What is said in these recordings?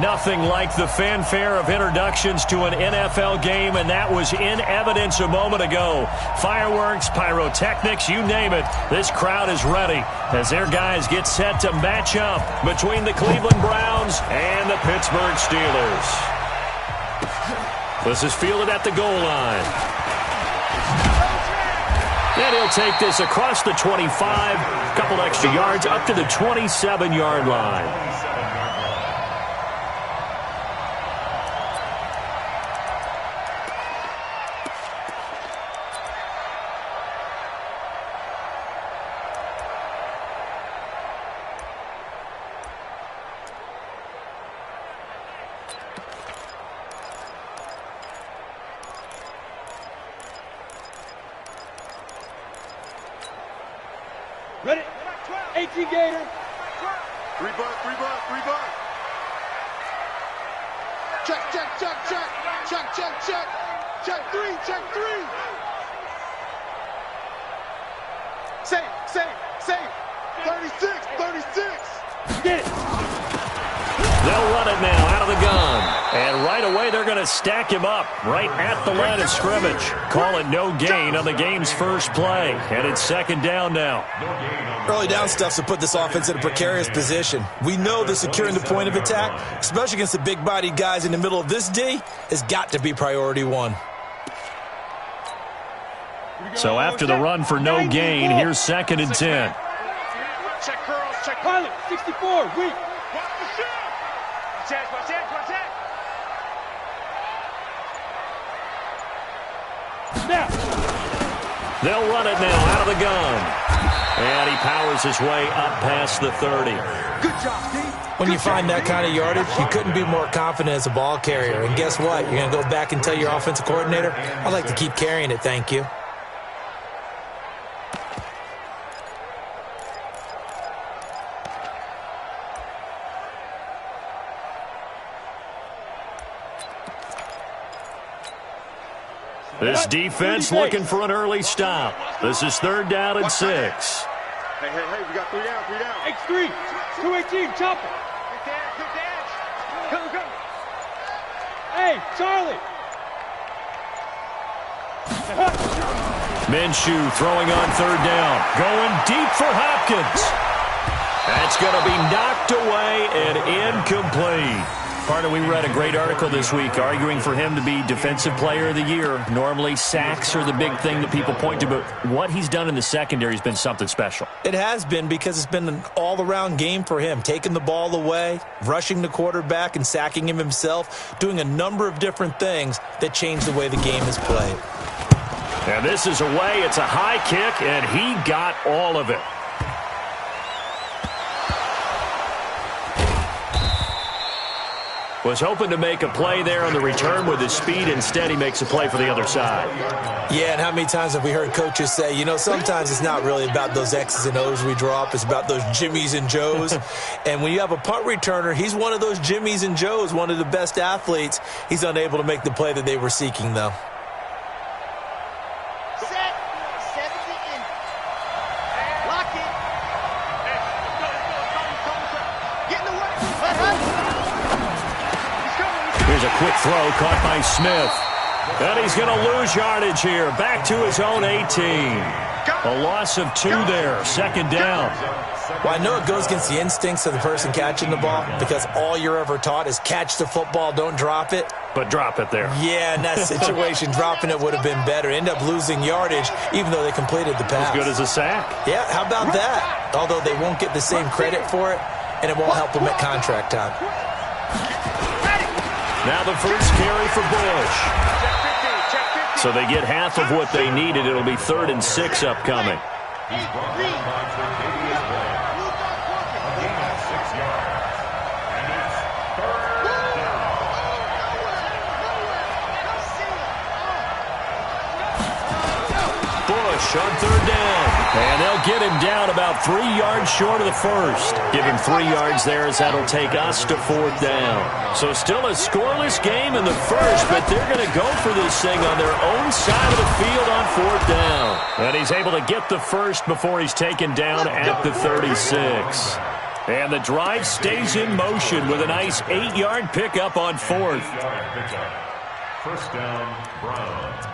Nothing like the fanfare of introductions to an NFL game, and that was in evidence a moment ago. Fireworks, pyrotechnics, you name it. This crowd is ready as their guys get set to match up between the Cleveland Browns and the Pittsburgh Steelers. This is fielded at the goal line. And he'll take this across the 25, a couple extra yards up to the 27-yard line. Ready? 18 Gator. 3 buck. Check. Check 3. Safe. 36. Get it. They'll run it now out of the gun. And right away, they're going to stack him up right at the line of scrimmage. Call it no gain on the game's first play. And it's second down now. Early down stuff's to put this offense in a precarious position. We know that securing the point of attack, especially against the big-bodied guys in the middle of this D, has got to be priority one. So after the run for no gain, here's second and 10. Check curls, check Pilot, 64, weak. Watch that. Snap. They'll run it now out of the gun. And he powers his way up past the 30. Good job, Steve. When you find that kind of yardage, you couldn't be more confident as a ball carrier. And guess what? You're going to go back and tell your offensive coordinator, I'd like to keep carrying it, thank you. This defense looking for an early stop. This is third down and 6. Hey, we got 3 down. X3, 218, chopper. Good dash. Go. Hey, Charlie. Minshew throwing on third down. Going deep for Hopkins. That's going to be knocked away and incomplete. Partner, we read a great article this week arguing for him to be Defensive Player of the Year. Normally, sacks are the big thing that people point to, but what he's done in the secondary has been something special. It has been because it's been an all-around game for him, taking the ball away, rushing the quarterback and sacking him himself, doing a number of different things that change the way the game is played. And this is away. It's a high kick, and he got all of it. Was hoping to make a play there on the return with his speed. Instead, he makes a play for the other side. Yeah, and how many times have we heard coaches say, you know, sometimes it's not really about those X's and O's we drop. It's about those Jimmies and Joes. And when you have a punt returner, he's one of those Jimmies and Joes, one of the best athletes. He's unable to make the play that they were seeking, though. Here's a quick throw caught by Smith. And he's going to lose yardage here. Back to his own 18. A loss of 2 there. Second down. Well, I know it goes against the instincts of the person catching the ball because all you're ever taught is catch the football, don't drop it. But drop it there. Yeah, in that situation, dropping it would have been better. End up losing yardage even though they completed the pass. As good as a sack. Yeah, how about that? Although they won't get the same credit for it, and it won't help them at contract time. Now the first carry for Bush. So they get half of what they needed. It'll be 3rd and 6 upcoming. Bush on 3rd down. And they'll get him down about 3 yards short of the first. Give him 3 yards there as that'll take us to 4th down. So still a scoreless game in the first, but they're going to go for this thing on their own side of the field on 4th down. And he's able to get the first before he's taken down at the 36. And the drive stays in motion with a nice 8-yard pickup on 4th. First down, Browns.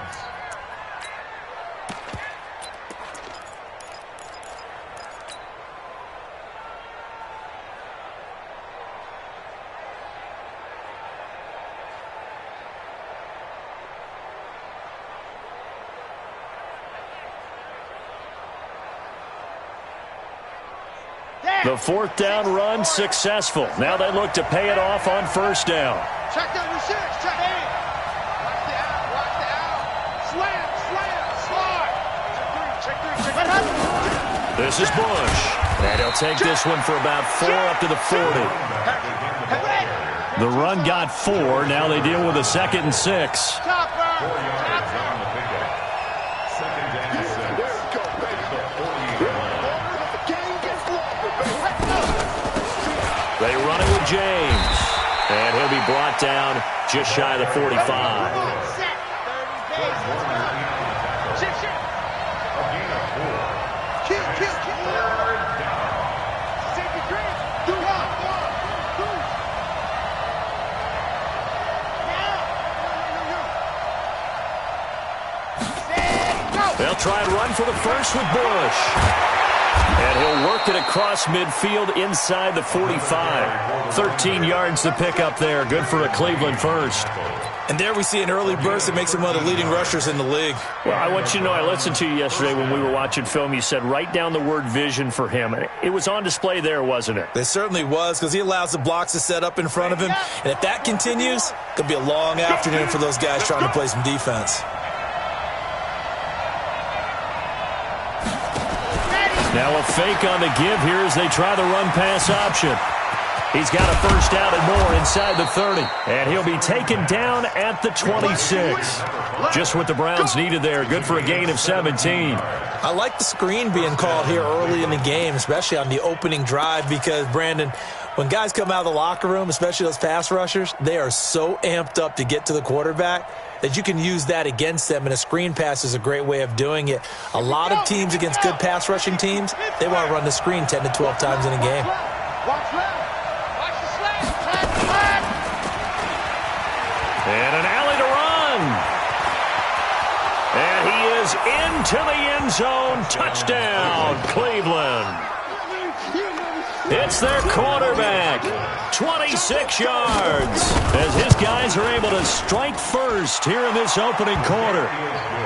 The 4th down run successful. Now they look to pay it off on 1st down. Check that receivers. Check it. Watch the out. Watch the out. Slam. Slide. Check three. This is Bush. And he'll take this one for about 4 up to the 40. The run got 4. Now they deal with a 2nd and 6. They run it with James. And he'll be brought down just shy of the 45. They'll try and run for the first with Bush. And he'll work it across midfield inside the 45. 13 yards to pick up there. Good for a Cleveland first. And there we see an early burst that makes him one of the leading rushers in the league. Well, I want you to know, I listened to you yesterday when we were watching film. You said write down the word vision for him. It was on display there, wasn't it? It certainly was, because he allows the blocks to set up in front of him. And if that continues, it'll be a long afternoon for those guys trying to play some defense. Now a fake on the give here as they try the run-pass option. He's got a first down and more inside the 30. And he'll be taken down at the 26. Just what the Browns needed there. Good for a gain of 17. I like the screen being called here early in the game, especially on the opening drive, because, Brandon, when guys come out of the locker room, especially those pass rushers, they are so amped up to get to the quarterback that you can use that against them, and a screen pass is a great way of doing it. A lot of teams against good pass rushing teams, they want to run the screen 10 to 12 times in a game. And an alley to run. And he is into the end zone. Touchdown, Cleveland. It's their quarterback. 26 yards as his guys are able to strike first here in this opening quarter.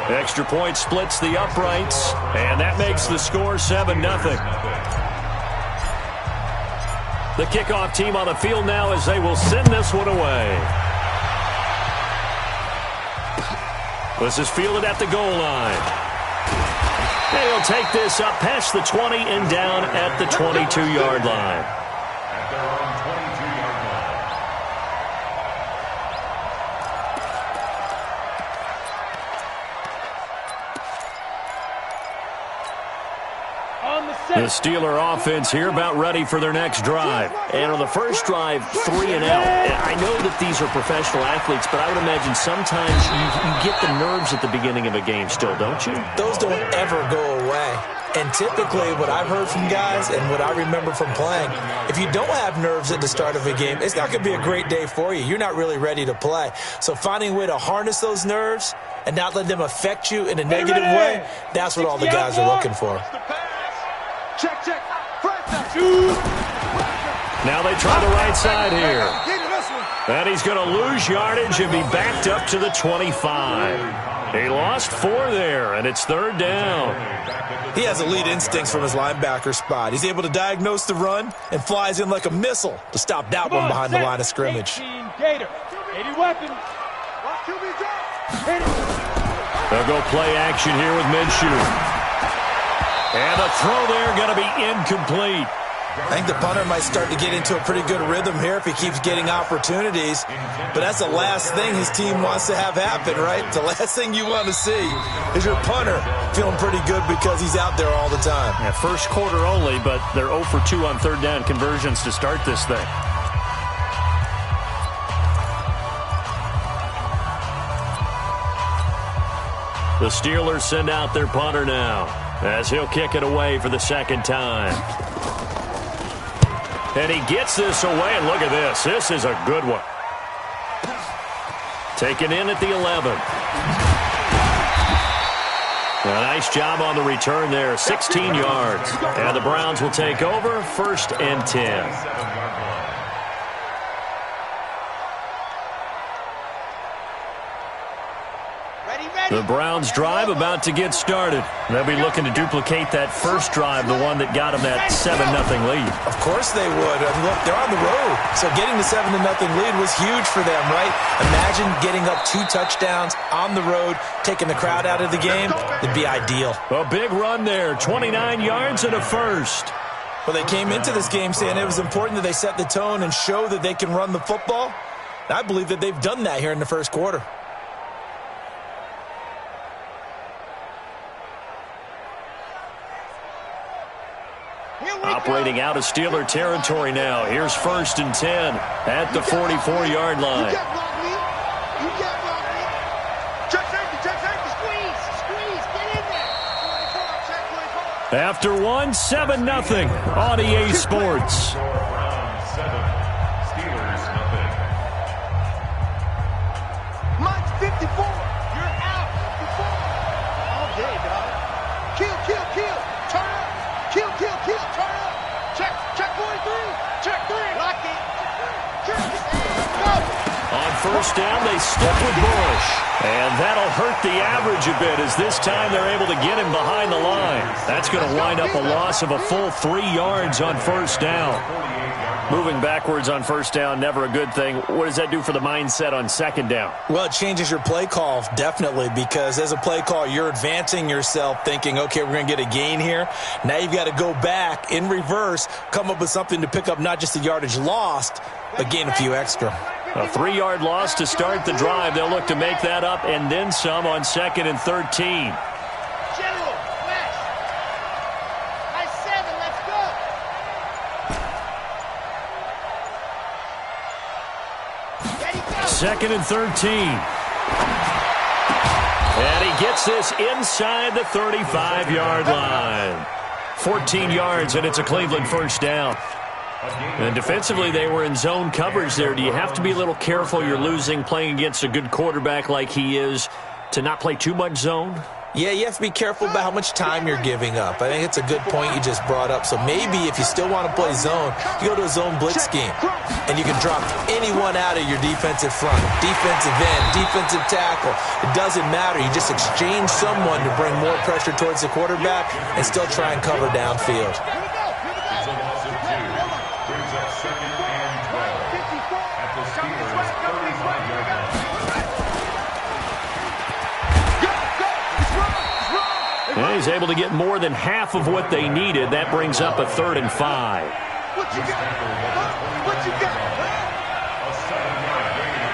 Extra point splits the uprights, and that makes the score 7-0. The kickoff team on the field now as they will send this one away. This is fielded at the goal line. They'll take this up past the 20 and down at the 22-yard line. At their own 22-yard line. On the set. The Steeler offense here about ready for their next drive. And on the first drive, 3 and out. And I know that these are professional athletes, but I would imagine sometimes you get the nerves at the beginning of a game still, don't you? Those don't ever go away. And typically what I've heard from guys and what I remember from playing, if you don't have nerves at the start of a game, it's not going to be a great day for you. You're not really ready to play. So finding a way to harness those nerves and not let them affect you in a negative way, that's what all the guys are looking for. Check. Now they try the right side here. And he's going to lose yardage and be backed up to the 25. He lost 4 there, and it's 3rd down. He has elite instincts from his linebacker spot. He's able to diagnose the run and flies in like a missile to stop that one behind the line of scrimmage. 18 Gator. 80 weapons. They'll go play action here with Minshew. And the throw there going to be incomplete. I think the punter might start to get into a pretty good rhythm here if he keeps getting opportunities. But that's the last thing his team wants to have happen, right? The last thing you want to see is your punter feeling pretty good because he's out there all the time. Yeah, first quarter only, but they're 0 for 2 on 3rd down conversions to start this thing. The Steelers send out their punter now as he'll kick it away for the 2nd time. And he gets this away, and look at this. This is a good one. Taken in at the 11. A nice job on the return there, 16 yards. And the Browns will take over, 1st and 10. The Browns drive about to get started. They'll be looking to duplicate that first drive, the one that got them that 7-0 lead. Of course they would. I mean, look, they're on the road. So getting the 7-0 lead was huge for them, right? Imagine getting up 2 touchdowns on the road, taking the crowd out of the game. It'd be ideal. A big run there, 29 yards and a first. Well, they came into this game saying it was important that they set the tone and show that they can run the football. I believe that they've done that here in the first quarter. Operating out of Steeler territory now. Here's 1st and 10 at the 44-yard line. You got me. Check safety, squeeze, get in there. 24, check 24. After 7-0 on EA Sports. Browns 7, Steelers nothing. Mike's 54. You're out. 54. All day, dog. Kill. Turn up. Kill. Turn up. Check 43. Check 3. Lock it. Go. On 1st down, they stick with Bush. And that'll hurt the average a bit as this time they're able to get him behind the line. That's going to wind up a loss of a full 3 yards on 1st down. Moving backwards on 1st down, never a good thing. What does that do for the mindset on 2nd down? Well, it changes your play call, definitely, because as a play call, you're advancing yourself thinking, okay, we're going to get a gain here. Now you've got to go back in reverse, come up with something to pick up not just the yardage lost, but gain a few extra. A 3-yard loss to start the drive. They'll look to make that up and then some on 2nd and 13. General, West. Nice 7, let's go. Ready, go. 2nd and 13. And he gets this inside the 35-yard line. 14 yards, and it's a Cleveland 1st down. And defensively, they were in zone coverage there. Do you have to be a little careful? You're losing, playing against a good quarterback like he is, to not play too much zone? Yeah, you have to be careful about how much time you're giving up. I think it's a good point you just brought up. So maybe if you still want to play zone, you go to a zone blitz scheme. And you can drop anyone out of your defensive front. Defensive end, defensive tackle. It doesn't matter. You just exchange someone to bring more pressure towards the quarterback and still try and cover downfield. It's a loss of 2. Brings up 2nd and 12 at the Steelers' 35-yard line. And he's able to get more than half of what they needed. That brings up a 3rd and 5. What you got? What you got? A 7-yard gain.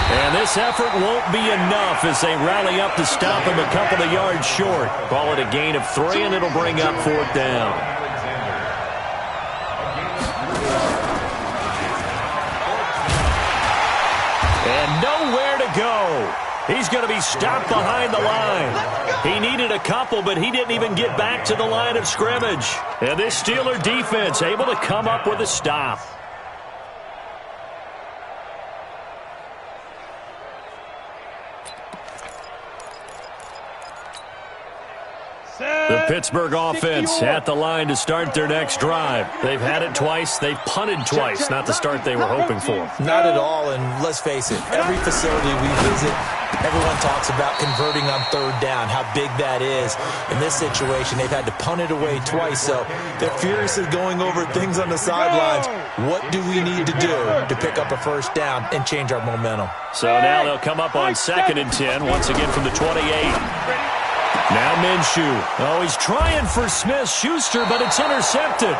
And this effort won't be enough as they rally up to stop him a couple of yards short. Call it a gain of 3, and it'll bring up 4th down. And nowhere to go. He's going to be stopped behind the line. He needed a couple, but he didn't even get back to the line of scrimmage. And this Steeler defense able to come up with a stop. The Pittsburgh offense at the line to start their next drive. They've had it twice. They've punted twice. Not the start they were hoping for. Not at all, and let's face it, every facility we visit, everyone talks about converting on 3rd down, how big that is. In this situation, they've had to punt it away twice, so they're furiously going over things on the sidelines. What do we need to do to pick up a 1st down and change our momentum? So now they'll come up on 2nd and 10, once again from the 28. Now Minshew. Oh, he's trying for Smith-Schuster, but it's intercepted.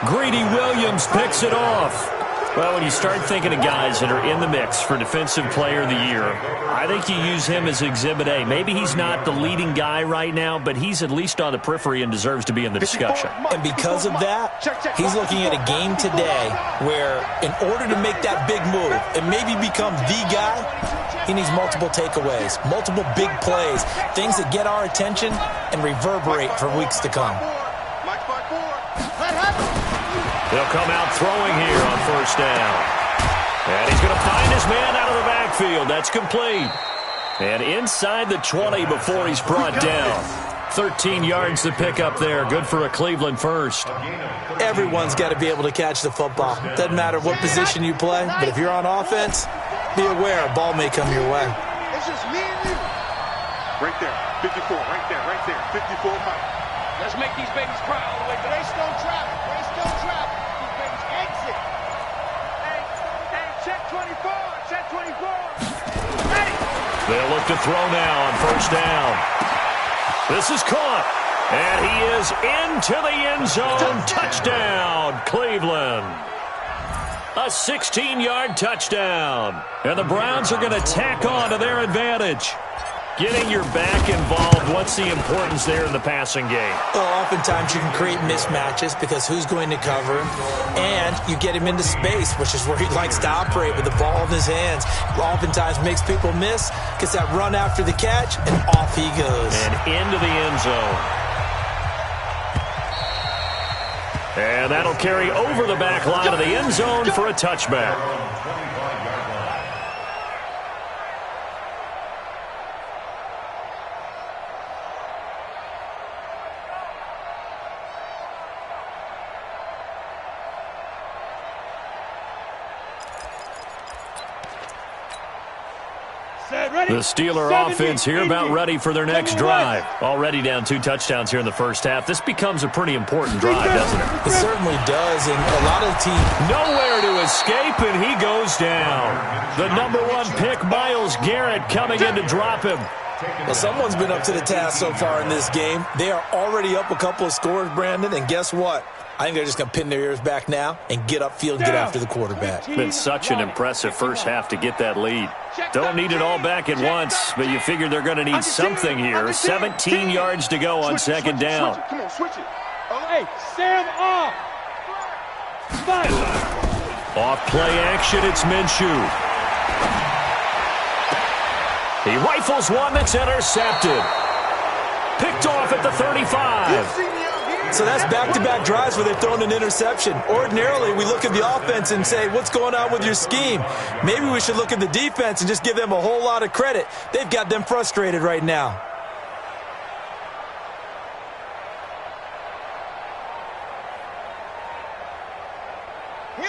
Greedy Williams picks it off. Well, when you start thinking of guys that are in the mix for Defensive Player of the Year, I think you use him as Exhibit A. Maybe he's not the leading guy right now, but he's at least on the periphery and deserves to be in the discussion. And because of that, he's looking at a game today where in order to make that big move and maybe become the guy, he needs multiple takeaways, multiple big plays, things that get our attention and reverberate for weeks to come. They'll come out throwing here on first down. And he's going to find his man out of the backfield. That's complete. And inside the 20 before he's brought down. 13 yards to pick up there. Good for a Cleveland first. Everyone's got to be able to catch the football. Doesn't matter what position you play, but if you're on offense, be aware a ball may come your way. It's just me and you. Right there, 54, right there, 54 Mike. Let's make these babies cry all the way. Greystone trap. Greystone trap. These babies exit. Hey, check 24. Check 24. Ready. They'll look to throw now on first down. This is caught. And he is into the end zone. Touchdown, Cleveland. A 16-yard touchdown. And the Browns are going to tack on to their advantage. Getting your back involved, what's the importance there in the passing game? Well, oftentimes you can create mismatches because who's going to cover him, and you get him into space, which is where he likes to operate with the ball in his hands. Oftentimes makes people miss, gets that run after the catch, and off he goes. And into the end zone. And that'll carry over the back line of the end zone for a touchback. The Steeler offense here about ready for their next drive. Already down 2 touchdowns here in the first half. This becomes a pretty important drive, doesn't it? It certainly does, and a lot of teams... Nowhere to escape, and he goes down. The #1 pick, Myles Garrett, coming in to drop him. Well, someone's been up to the task so far in this game. They are already up a couple of scores, Brandon, and guess what? I think they're just going to pin their ears back now and get upfield and get after the quarterback. Been such an impressive first half to get that lead. Don't need it all back at once, but you figure they're going to need something here. 17 yards to go on second down. Come on, switch it. Hey, Sam off. Off play action, it's Minshew. He rifles one that's intercepted. Picked off at the 35. So that's back-to-back drives where they're throwing an interception. Ordinarily, we look at the offense and say, what's going on with your scheme? Maybe we should look at the defense and just give them a whole lot of credit. They've got them frustrated right now.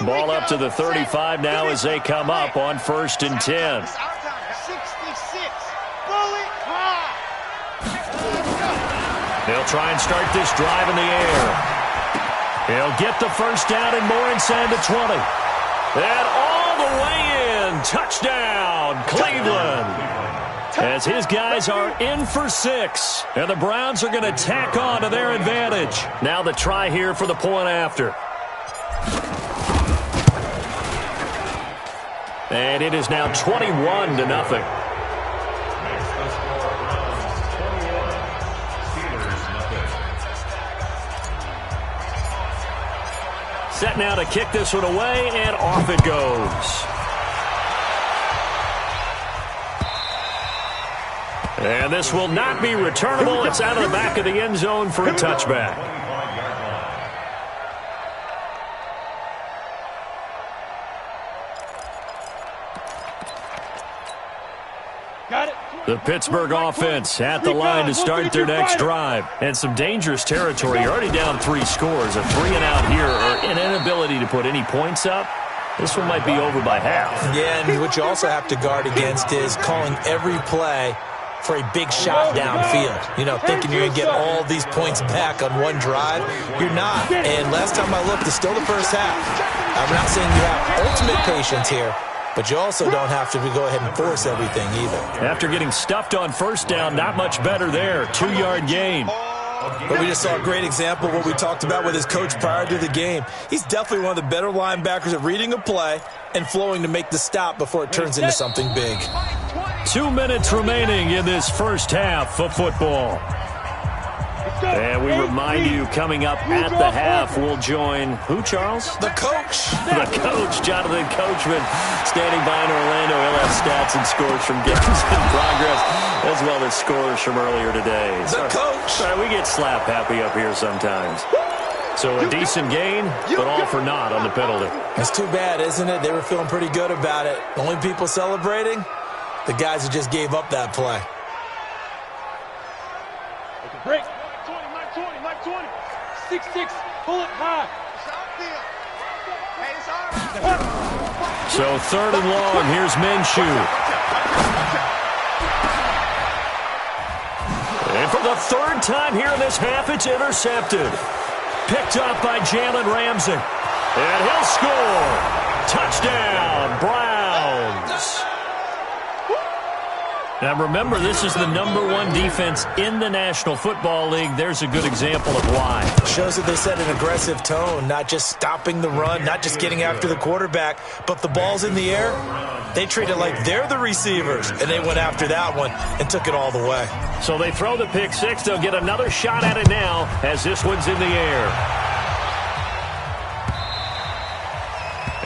Ball up to the 35 now as they come up on 1st and 10. 66. Bullet high. They'll try and start this drive in the air. He'll get the first down and more inside the 20. And all the way in. Touchdown, Cleveland. As his guys are in for 6. And the Browns are going to tack on to their advantage. Now the try here for the point after. And it is now 21-0. Set now to kick this one away, and off it goes. And this will not be returnable. It's out of the back of the end zone for a touchback. Got it. The Pittsburgh offense at the line to start their next drive. And some dangerous territory. You're already down 3 scores. A 3 and out here, or an inability to put any points up. This one might be over by half. Yeah, and what you also have to guard against is calling every play for a big shot downfield. You know, thinking you're going to get all these points back on one drive. You're not. And last time I looked, it's still the first half. I'm not saying you have ultimate patience here, but you also don't have to go ahead and force everything either. After getting stuffed on first down, not much better there. 2-yard gain. But we just saw a great example of what we talked about with his coach prior to the game. He's definitely one of the better linebackers at reading a play and flowing to make the stop before it turns into something big. 2 minutes remaining in this first half of football. And we remind you, coming up at the half, we'll join who, Charles? The coach. The coach, Jonathan Coachman, standing by in Orlando. He'll have stats and scores from games in progress, as well as scores from earlier today. The coach. Sorry, we get slap happy up here sometimes. So a decent gain, but all for naught on the penalty. It's too bad, isn't it? They were feeling pretty good about it. The only people celebrating, the guys who just gave up that play. Take a break. Mike 20, Mike 20. 6-6, pull it high. So 3rd and long, here's Minshew. And for the 3rd time here in this half, it's intercepted. Picked up by Jalen Ramsey. And he'll score. Touchdown, Browns. Now remember, this is the #1 defense in the National Football League. There's a good example of why. Shows that they set an aggressive tone, not just stopping the run, not just getting after the quarterback, but the ball's in the air. They treat it like they're the receivers, and they went after that one and took it all the way. So they throw the pick six. They'll get another shot at it now as this one's in the air.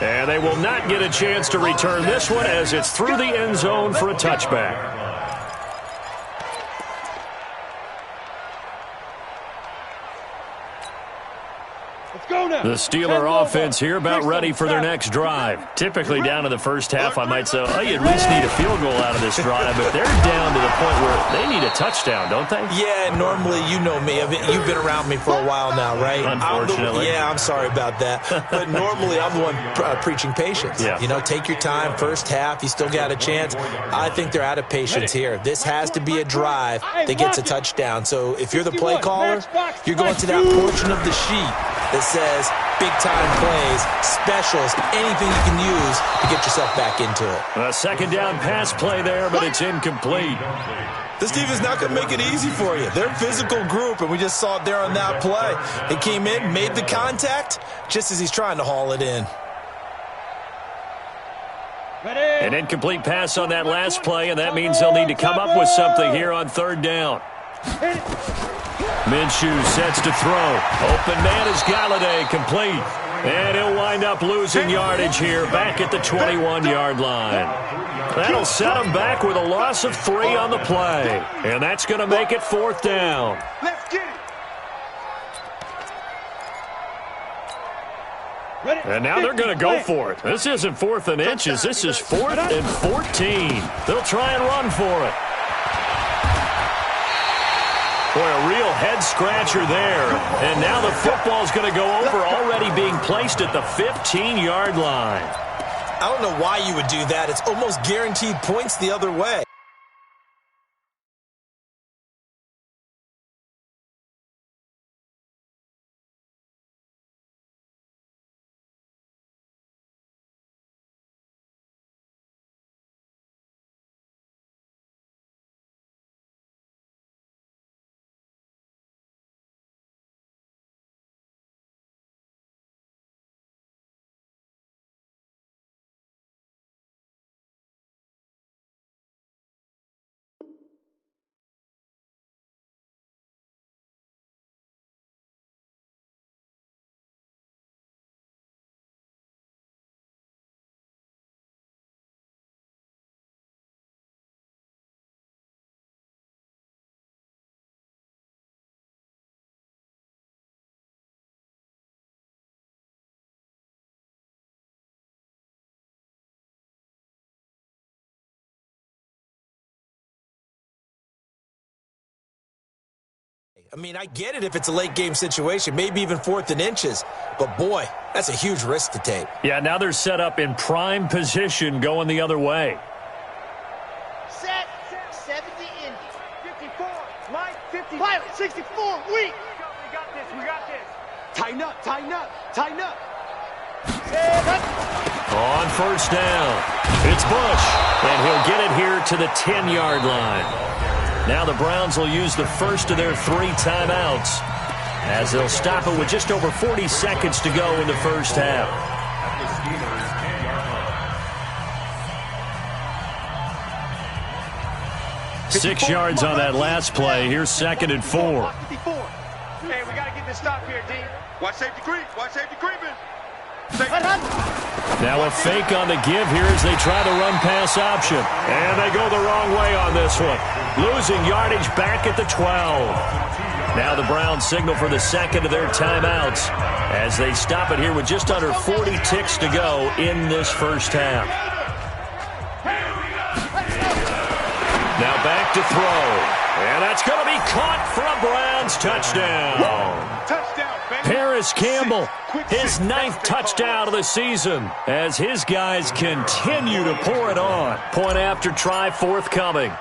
And they will not get a chance to return this one as it's through the end zone for a touchback. The Steeler offense here about ready for their next drive. Typically down to the first half, I might say, oh, you at least need a field goal out of this drive, but they're down to the point where they need a touchdown, don't they? Yeah, normally, you know me. You've been around me for a while now, right? Unfortunately. I'm sorry about that. But normally, I'm the one preaching patience. Yeah. You know, take your time. First half, you still got a chance. I think they're out of patience here. This has to be a drive that gets a touchdown. So if you're the play caller, you're going to that portion of the sheet that says big-time plays, specials, anything you can use to get yourself back into it. A 2nd down pass play there, but it's incomplete. This team is not going to make it easy for you. They're a physical group, and we just saw it there on that play. They came in, made the contact, just as he's trying to haul it in. An incomplete pass on that last play, and that means they'll need to come up with something here on 3rd down. Minshew sets to throw. Open man is Galladay, complete. And he'll wind up losing yardage here back at the 21-yard line. That'll set him back with a loss of 3 on the play. And that's going to make it 4th down. Let's get it. And now they're going to go for it. This isn't 4th and inches. This is 4th and 14. They'll try and run for it. Boy, a real head-scratcher there. And now the football's going to go over, already being placed at the 15-yard line. I don't know why you would do that. It's almost guaranteed points the other way. I mean, I get it if it's a late-game situation, maybe even 4th and inches. But, boy, that's a huge risk to take. Yeah, now they're set up in prime position going the other way. Set. 70 Indy. 54. Mike, 50. Pilot, 64. We got this. We got this. Tighten up. Tighten up. Tighten up. On 1st down, it's Bush. And he'll get it here to the 10-yard line. Now the Browns will use the first of their 3 timeouts as they'll stop it with just over 40 seconds to go in the first half. 6 yards on that last play. Here's 2nd and 4. Hey, we got to get this stop here, D. Watch safety creep. Watch safety creeping. Now a fake on the give here as they try the run-pass option. And they go the wrong way on this one. Losing yardage back at the 12. Now the Browns signal for the second of their timeouts as they stop it here with just under 40 ticks to go in this first half. Now back to throw. And that's going to be caught for a Browns touchdown. Paris Campbell, his 9th touchdown of the season as his guys continue to pour it on. Point after try forthcoming.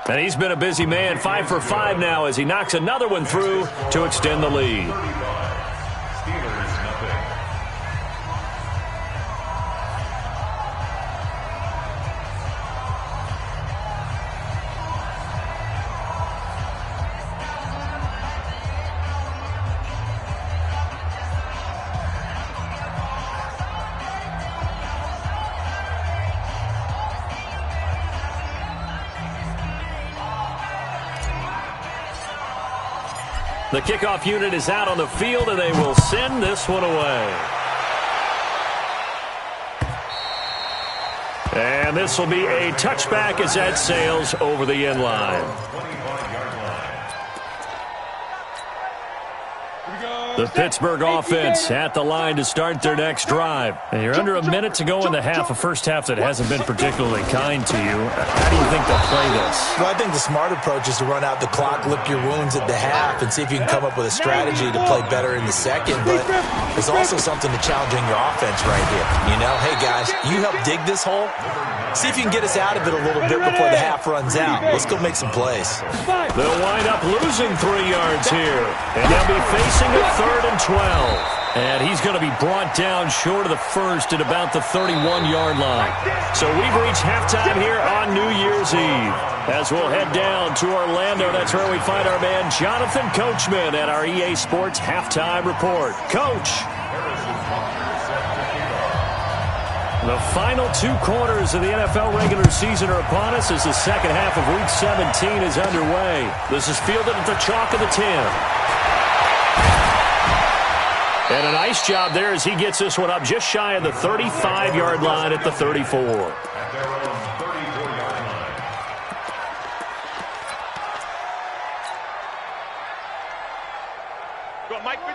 And he's been a busy man, 5 for 5 now as he knocks another one through to extend the lead. The kickoff unit is out on the field, and they will send this one away. And this will be a touchback as that sails over the end line. The Pittsburgh offense at the line to start their next drive. And you're under a minute to go in the half, a first half that hasn't been particularly kind to you. How do you think they'll play this? Well, I think the smart approach is to run out the clock, lick your wounds at the half, and see if you can come up with a strategy to play better in the second. But there's also something to challenging your offense right here. You know, hey, guys, you help dig this hole. See if you can get us out of it a little bit before the half runs out. Let's go make some plays. They'll wind up losing 3 yards here. And they'll be facing a 3rd and 12. And he's going to be brought down short of the first at about the 31-yard line. So we've reached halftime here on New Year's Eve. As we'll head down to Orlando, that's where we find our man Jonathan Coachman at our EA Sports Halftime Report. Coach. The final 2 quarters of the NFL regular season are upon us as the second half of Week 17 is underway. This is fielded at the chalk of the 10. And a nice job there as he gets this one up just shy of the 35-yard line at the 34.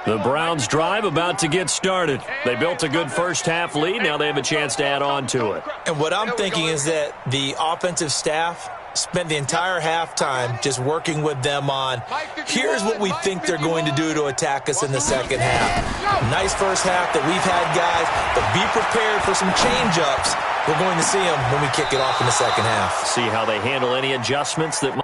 The Browns drive about to get started. They built a good first half lead. Now they have a chance to add on to it. And what I'm thinking is that the offensive staff spent the entire halftime just working with them on, here's what we think they're going to do to attack us in the second half. Nice first half that we've had, guys, but be prepared for some change-ups. We're going to see them when we kick it off in the second half. See how they handle any adjustments that might